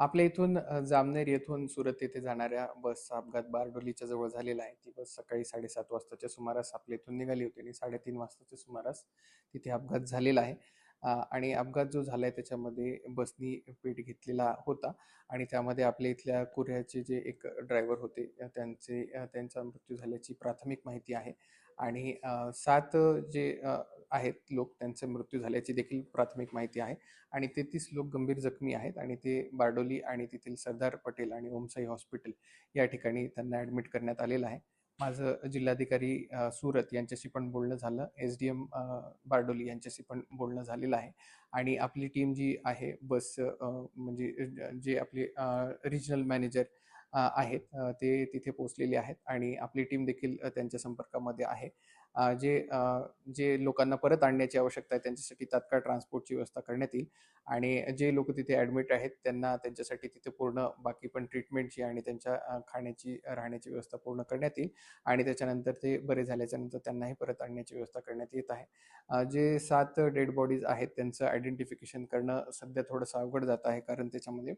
आपल्या इथून जामनेर येथून सुरत येथे जाणाऱ्या बसचा अपघात बारडोलीच्या जवळ झालेला आहे. ती बस सकाळी 7:30 वाजताच्या सुमारास आपल्या इथून निघाली होती आणि 3:30 वाजताच्या सुमारास तिथे अपघात झालेला आहे. आणि अपघात जो झालाय त्याच्यामध्ये बसनी पेट घेतलेला होता आणि त्यामध्ये आपल्या इथल्या कुऱ्ह्याचे जे एक ड्रायव्हर होते त्यांचा मृत्यू झाल्याची प्राथमिक माहिती आहे. आणि 7 जे आहेत लोक त्यांचे मृत्यू झाल्याची देखील प्राथमिक माहिती आहे. आणि 33 लोक गंभीर जखमी आहेत आणि ते बारडोली आणि तेथील सरदार पटेल आणि ओमसाई हॉस्पिटल या ठिकाणी त्यांना ॲडमिट करण्यात आलेलं आहे. माझं जिल्हाधिकारी सुरत यांच्याशी पण बोलणं झालं, SDM बारडोली यांच्याशी पण बोलणं झालेलं आहे. आणि आपली टीम जी आहे बस म्हणजे जे आपले रिजनल मॅनेजर आहेत, ते तिथे पोहोचलेले आहेत आणि आपली टीम देखील त्यांच्या संपर्कामध्ये आहे. जे लोकांना परत आणण्याची आवश्यकता आहे त्यांच्यासाठी तात्काळ ट्रान्सपोर्टची व्यवस्था करण्यात येईल. आणि जे लोक तिथे ॲडमिट आहेत त्यांना त्यांच्यासाठी तिथे पूर्ण बाकी पण ट्रीटमेंटची आणि त्यांच्या खाण्याची राहण्याची व्यवस्था पूर्ण करण्यात येईल. आणि त्याच्यानंतर ते बरे झाल्याच्या नंतर त्यांनाही परत आणण्याची व्यवस्था करण्यात येत आहे. जे 7 डेड बॉडीज आहेत त्यांचं आयडेंटिफिकेशन करणं सध्या थोडंसं अवघड जात आहे, कारण त्याच्यामध्ये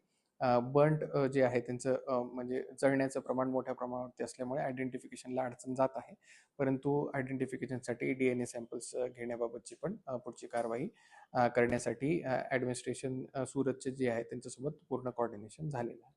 बर्न्ड जे आहे त्यांचं म्हणजे जळण्याचं प्रमाण मोठ्या प्रमाणावरती असल्यामुळे आयडेंटिफिकेशनला अडचण जात आहे. परंतु आयडेंटिफिकेशनसाठी DNA सॅम्पल्स घेण्याबाबतची पण पुढची कारवाई करण्यासाठी ॲडमिनिस्ट्रेशन सुरतचे जे आहे त्यांच्यासोबत पूर्ण कोऑर्डिनेशन झालेलं आहे.